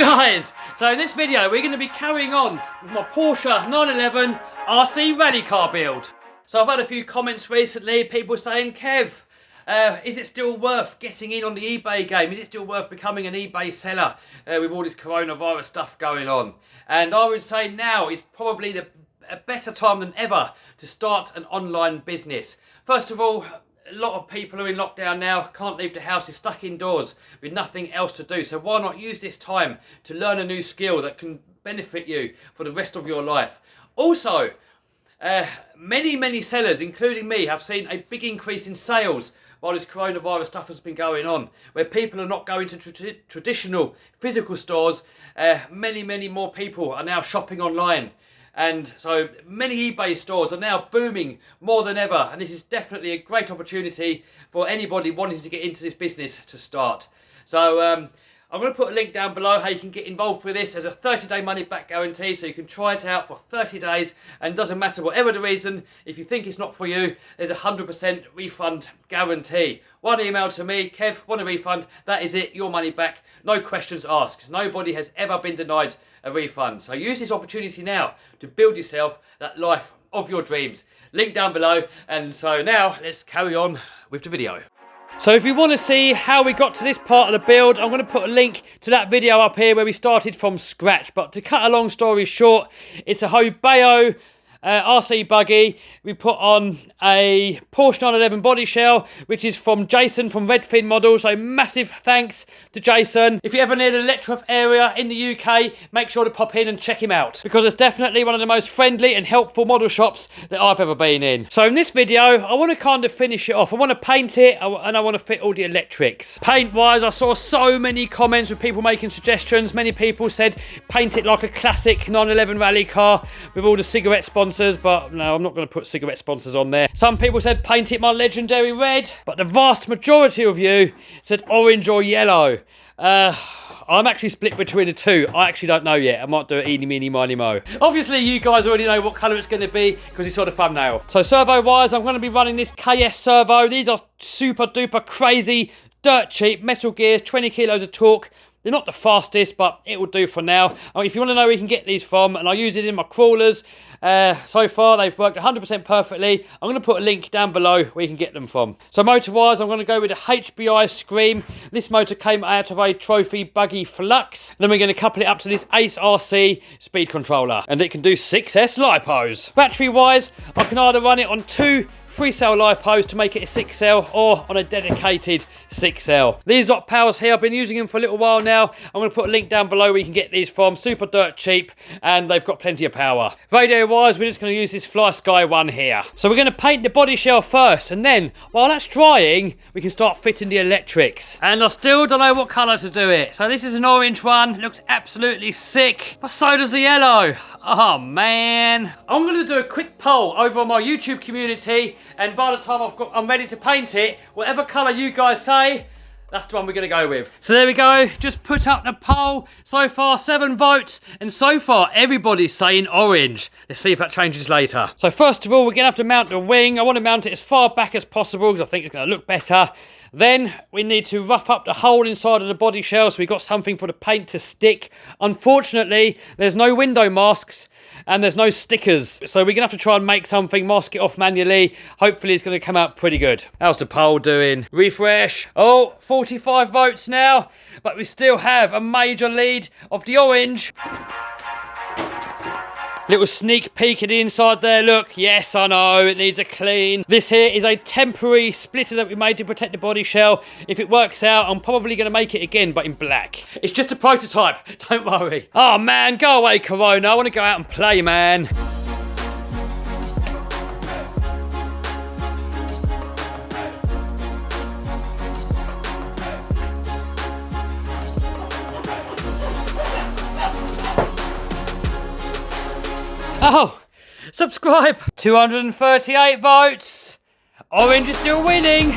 Guys, so in this video we're going to be carrying on with my Porsche 911 RC rally car build. So I've had a few comments recently, people saying, Kev, is it still worth getting in on the eBay game? Is it still worth becoming an eBay seller with all this coronavirus stuff going on? And I would say now is probably a better time than ever to start an online business. First of all, a lot of people are in lockdown now, can't leave the house, is stuck indoors with nothing else to do. So why not use this time to learn a new skill that can benefit you for the rest of your life? Also, many sellers, including me, have seen a big increase in sales while this coronavirus stuff has been going on, where people are not going to traditional physical stores. Many more people are now shopping online. And so many eBay stores are now booming more than ever. And this is definitely a great opportunity for anybody wanting to get into this business to start. So I'm going to put a link down below how you can get involved with this. There's a 30-day money-back guarantee, so you can try it out for 30 days. And it doesn't matter whatever the reason, if you think it's not for you, there's a 100% refund guarantee. One email to me, Kev, want a refund, that is it, your money back, no questions asked. Nobody has ever been denied a refund. So use this opportunity now to build yourself that life of your dreams. Link down below. And so now let's carry on with the video. So if you want to see how we got to this part of the build, I'm going to put a link to that video up here where we started from scratch. But to cut a long story short, it's a Hobeo RC buggy. We put on a Porsche 911 body shell, which is from Jason from Redfin Models. So massive thanks to Jason. If you're ever near the Letchworth area in the UK, make sure to pop in and check him out, because it's definitely one of the most friendly and helpful model shops that I've ever been in. So in this video, I want to kind of finish it off. I want to paint it and I want to fit all the electrics. Paint wise, I saw so many comments with people making suggestions. Many people said paint it like a classic 911 rally car with all the cigarette sponsors. But no, I'm not going to put cigarette sponsors on there. Some people said paint it my legendary red, but the vast majority of you said orange or yellow. I'm actually split between the two. I actually don't know yet. I might do it eeny, meeny, miny, mo. Obviously, you guys already know what colour it's going to be because you saw the thumbnail. So servo-wise, I'm going to be running this KS servo. These are super duper crazy, dirt cheap metal gears, 20 kilos of torque. They're not the fastest, but it will do for now. If you want to know where you can get these from, and I use these in my crawlers, so far they've worked 100% perfectly. I'm going to put a link down below where you can get them from. So motor-wise, I'm going to go with a HBI Scream. This motor came out of a Trophy Buggy Flux. Then we're going to couple it up to this Ace RC speed controller, and it can do 6S lipos. Battery-wise, I can either run it on two 3-cell lipos to make it a 6-cell, or on a dedicated 6-cell. These Op Powers here, I've been using them for a little while now. I'm going to put a link down below where you can get these from. Super dirt cheap, and they've got plenty of power. Radio wise, we're just going to use this Fly Sky one here. So we're going to paint the body shell first, and then while that's drying, we can start fitting the electrics. And I still don't know what colour to do it. So this is an orange one, looks absolutely sick, but so does the yellow. Oh man. I'm going to do a quick poll over on my YouTube community, and by the time I'm ready to paint it, whatever colour you guys say, that's the one we're going to go with. So there we go, just put up the poll. So far 7 votes, and so far everybody's saying orange. Let's see if that changes later. So first of all, we're going to have to mount the wing. I want to mount it as far back as possible because I think it's going to look better. Then we need to rough up the hole inside of the body shell so we've got something for the paint to stick. Unfortunately, there's no window masks and there's no stickers. So we're going to have to try and make something, mask it off manually. Hopefully it's going to come out pretty good. How's the poll doing? Refresh. Oh, 45 votes now, but we still have a major lead of the orange. Little sneak peek at the inside there, look. Yes, I know, it needs a clean. This here is a temporary splitter that we made to protect the body shell. If it works out, I'm probably going to make it again, but in black. It's just a prototype, don't worry. Oh man, go away, Corona. I want to go out and play, man. Oh, subscribe. 238 votes. Orange is still winning.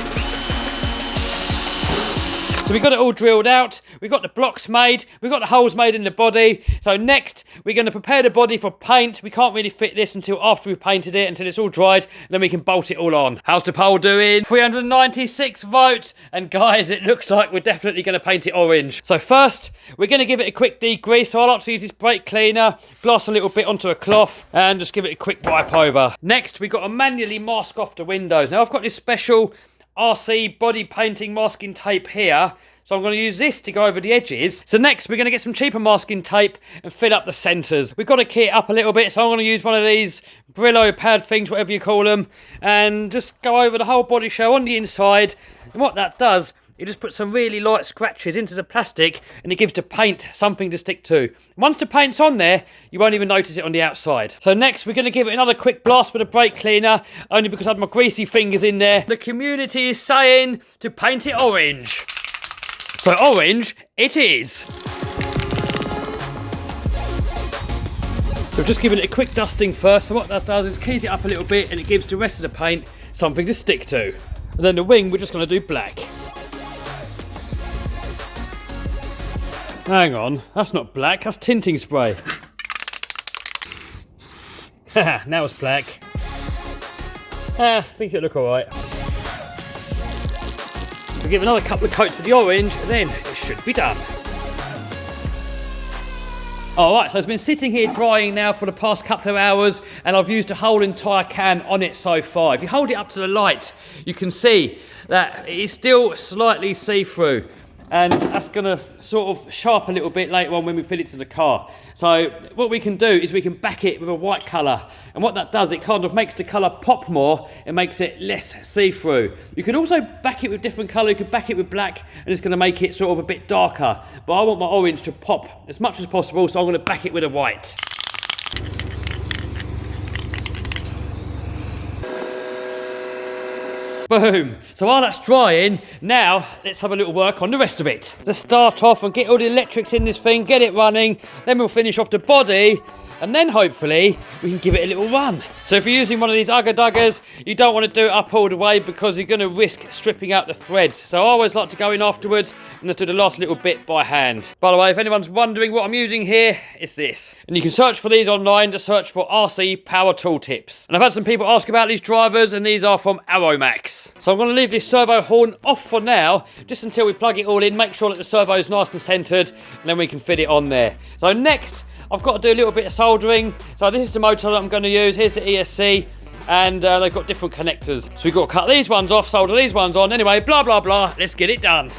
So we got it all drilled out, we got the blocks made, we got the holes made in the body. So next, we're going to prepare the body for paint. We can't really fit this until after we've painted it, until it's all dried, and then we can bolt it all on. How's the poll doing? 396 votes, and guys, it looks like we're definitely going to paint it orange. So first, we're going to give it a quick degrease. So I like to use this brake cleaner, gloss a little bit onto a cloth, and just give it a quick wipe over. Next, we've got to manually mask off the windows. Now I've got this special RC body painting masking tape here, so I'm going to use this to go over the edges. So next we're going to get some cheaper masking tape and fill up the centres. We've got to key it up a little bit, so I'm going to use one of these Brillo pad things, whatever you call them, and just go over the whole body shell on the inside. And what that does, it just puts some really light scratches into the plastic, and it gives the paint something to stick to. Once the paint's on there, you won't even notice it on the outside. So next, we're going to give it another quick blast with a brake cleaner, only because I had my greasy fingers in there. The community is saying to paint it orange. So orange it is. So just giving it a quick dusting first. So what that does is keys it up a little bit, and it gives the rest of the paint something to stick to. And then the wing, we're just going to do black. Hang on, that's not black, that's tinting spray. Haha, now it's black. I think it'll look alright. We'll give another couple of coats with the orange, and then it should be done. Alright, so it's been sitting here drying now for the past couple of hours, and I've used a whole entire can on it so far. If you hold it up to the light, you can see that it is still slightly see-through. And that's going to sort of sharp a little bit later on when we fill it to the car. So what we can do is we can back it with a white colour, and what that does, it kind of makes the colour pop more. It makes it less see-through. You can also back it with different colour. You could back it with black, and it's going to make it sort of a bit darker, but I want my orange to pop as much as possible, so I'm going to back it with a white. Boom. So while that's drying, now let's have a little work on the rest of it. Let's start off and get all the electrics in this thing, get it running, then we'll finish off the body, and then hopefully we can give it a little run. So if you're using one of these ugger-duggers, you don't want to do it up all the way because you're going to risk stripping out the threads. So I always like to go in afterwards and do the last little bit by hand. By the way, if anyone's wondering what I'm using here, it's this. And you can search for these online, just search for RC Power Tool Tips. And I've had some people ask about these drivers, and these are from Aromax. So I'm going to leave this servo horn off for now, just until we plug it all in, make sure that the servo is nice and centred, and then we can fit it on there. So next, I've got to do a little bit of soldering. So this is the motor that I'm going to use. Here's the ESC, and they've got different connectors. So we've got to cut these ones off, solder these ones on. Anyway, blah, blah, blah. Let's get it done.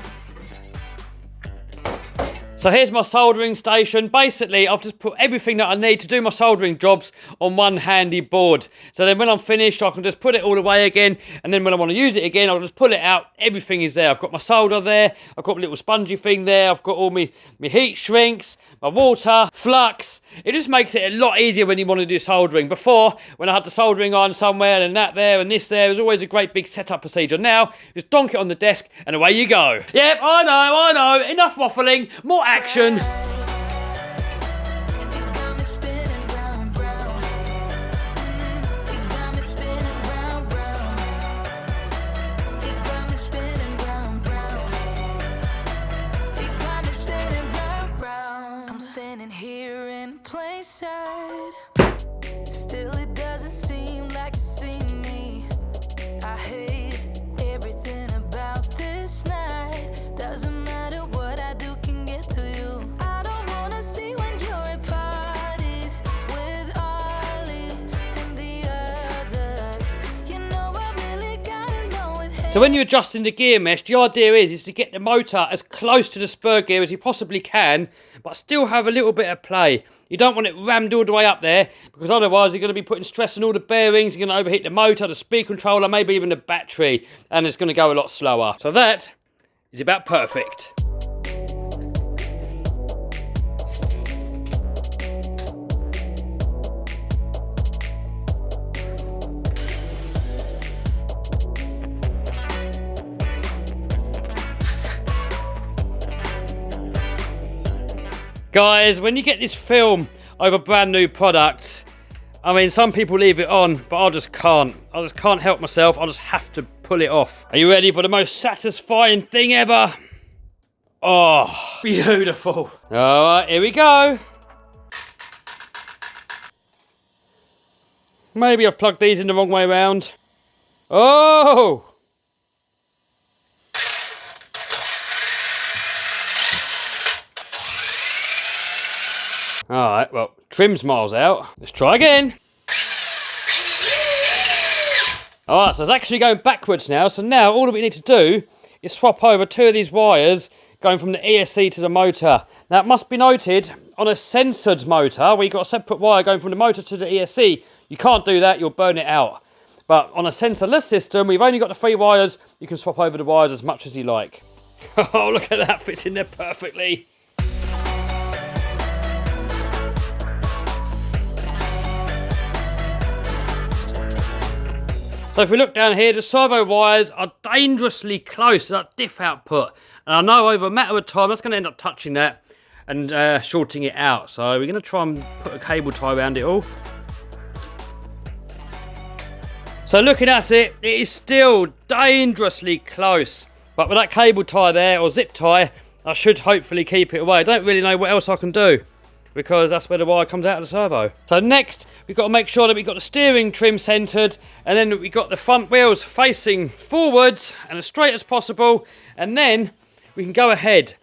So here's my soldering station. Basically, I've just put everything that I need to do my soldering jobs on one handy board. So then when I'm finished, I can just put it all away again. And then when I want to use it again, I'll just pull it out. Everything is there. I've got my solder there. I've got a little spongy thing there. I've got all my heat shrinks, my water, flux. It just makes it a lot easier when you want to do soldering. Before, when I had the soldering iron somewhere and that there and this there, it was always a great big setup procedure. Now, just donk it on the desk and away you go. Yep, I know. Enough waffling. More action. I'm standing here in plain sight. Still it doesn't seem like you see me. I hate everything about this night. Doesn't matter what I do can get to you. I don't wanna see when you're at parties with Ollie and the others. You know I really gotta know with him. So when you're adjusting the gear mesh, the idea is to get the motor as close to the spur gear as you possibly can, but still have a little bit of play. You don't want it rammed all the way up there, because otherwise you're going to be putting stress on all the bearings, you're going to overheat the motor, the speed controller, maybe even the battery, and it's going to go a lot slower. So that is about perfect. Guys, when you get this film over brand new products, I mean, some people leave it on, but I just can't. I just can't help myself. I just have to pull it off. Are you ready for the most satisfying thing ever? Oh, beautiful. All right, here we go. Maybe I've plugged these in the wrong way around. Oh! Alright, well, trim's miles out. Let's try again. Alright, so it's actually going backwards now. So now all that we need to do is swap over 2 of these wires going from the ESC to the motor. Now it must be noted, on a censored motor, where you've got a separate wire going from the motor to the ESC, you can't do that, you'll burn it out. But on a sensorless system, we've only got the 3 wires, you can swap over the wires as much as you like. Oh, look at that, fits in there perfectly. So if we look down here, the servo wires are dangerously close to that diff output. And I know over a matter of time, that's going to end up touching that and shorting it out. So we're going to try and put a cable tie around it all. So looking at it, it is still dangerously close. But with that cable tie there, or zip tie, I should hopefully keep it away. I don't really know what else I can do, because that's where the wire comes out of the servo. So next, we've got to make sure that we've got the steering trim centred, and then we've got the front wheels facing forwards and as straight as possible, and then we can go ahead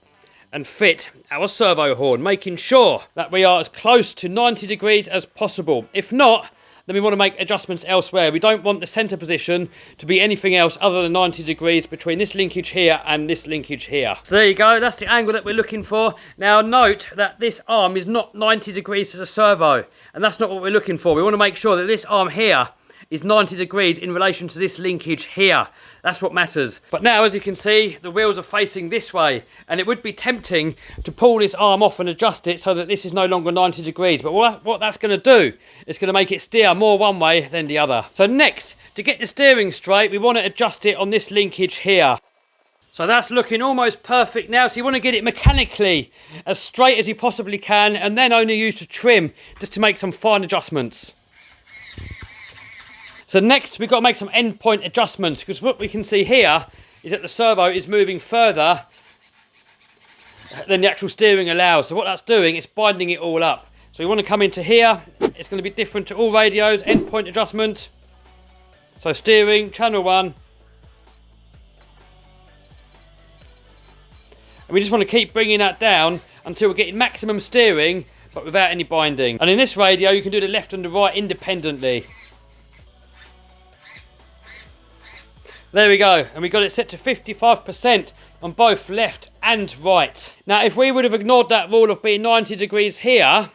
and fit our servo horn, making sure that we are as close to 90 degrees as possible. If not, then we want to make adjustments elsewhere. We don't want the centre position to be anything else other than 90 degrees between this linkage here and this linkage here. So there you go, that's the angle that we're looking for. Now note that this arm is not 90 degrees to the servo, and that's not what we're looking for. We want to make sure that this arm here is 90 degrees in relation to this linkage here. That's what matters. But now, as you can see, the wheels are facing this way, and it would be tempting to pull this arm off and adjust it so that this is no longer 90 degrees. But what that's going to do is going to make it steer more one way than the other. So next, to get the steering straight, we want to adjust it on this linkage here. So that's looking almost perfect now. So you want to get it mechanically as straight as you possibly can, and then only use the trim just to make some fine adjustments. So next, we've got to make some endpoint adjustments, because what we can see here is that the servo is moving further than the actual steering allows. So what that's doing, it's binding it all up. So we want to come into here. It's going to be different to all radios. Endpoint adjustment. So steering, channel 1. And we just want to keep bringing that down until we're getting maximum steering, but without any binding. And in this radio, you can do the left and the right independently. There we go, and we got it set to 55% on both left and right. Now, if we would have ignored that rule of being 90 degrees here,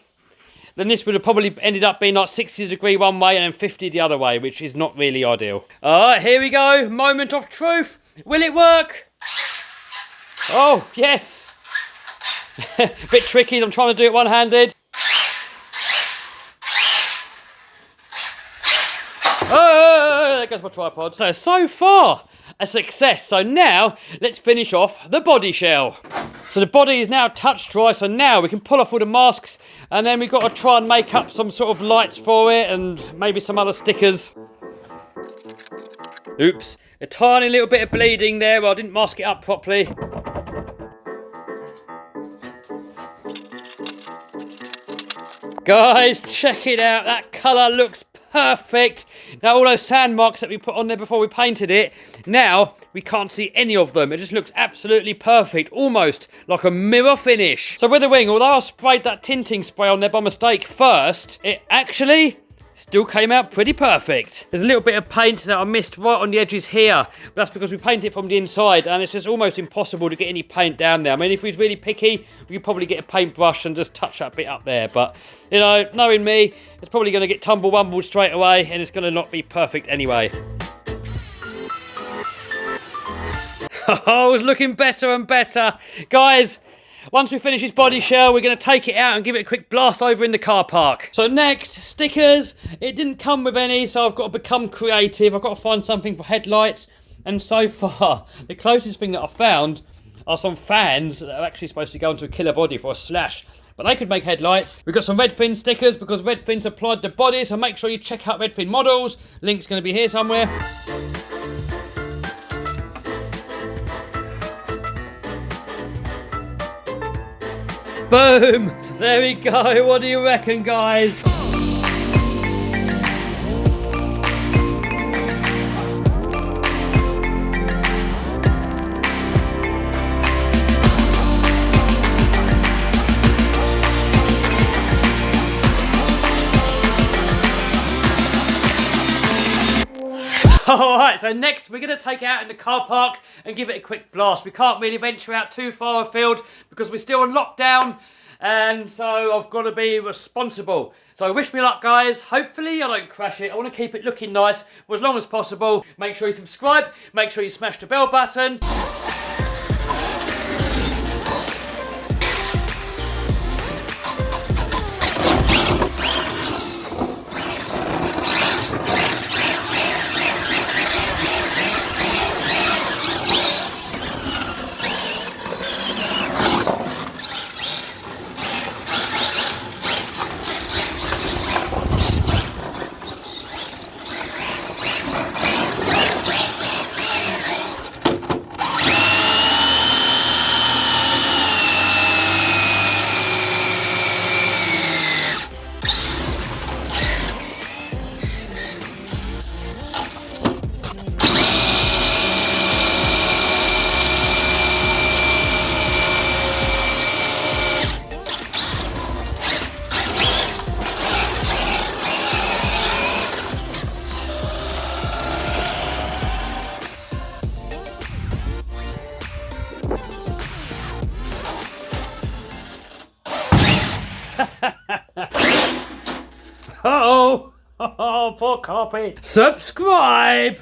then this would have probably ended up being like 60 degree one way and then 50 the other way, which is not really ideal. All right, here we go. Moment of truth. Will it work? Oh, yes. Bit tricky as I'm trying to do it one-handed. Oh, there goes my tripod. So far, a success. So now, let's finish off the body shell. So the body is now touch dry, so now we can pull off all the masks, and then we've got to try and make up some sort of lights for it, and maybe some other stickers. Oops, a tiny little bit of bleeding there, well, I didn't mask it up properly. Guys, check it out, that colour looks perfect. Now all those sand marks that we put on there before we painted it, now we can't see any of them. It just looks absolutely perfect, almost like a mirror finish. So with the wing, although I sprayed that tinting spray on there by mistake first, it actually still came out pretty perfect. There's a little bit of paint that I missed right on the edges here, but that's because we paint it from the inside, and it's just almost impossible to get any paint down there. I mean, if we was really picky, we could probably get a paintbrush and just touch that bit up there, but, you know, knowing me, it's probably going to get tumble-wumbled straight away, and it's going to not be perfect anyway. Oh, it's looking better and better. Guys, once we finish this body shell, we're going to take it out and give it a quick blast over in the car park. So next, stickers. It didn't come with any, so I've got to become creative. I've got to find something for headlights. And so far, the closest thing that I've found are some fans that are actually supposed to go into a killer body for a slash. But they could make headlights. We've got some Redfin stickers because Redfin supplied the body, so make sure you check out Redfin models. Link's going to be here somewhere. Boom! There we go. What do you reckon, guys? Alright, so next we're going to take it out in the car park and give it a quick blast. We can't really venture out too far afield because we're still on lockdown, and so I've got to be responsible. So wish me luck, guys. Hopefully I don't crash it. I want to keep it looking nice for as long as possible. Make sure you subscribe, make sure you smash the bell button. Uh-oh. Oh, poor copy. Subscribe.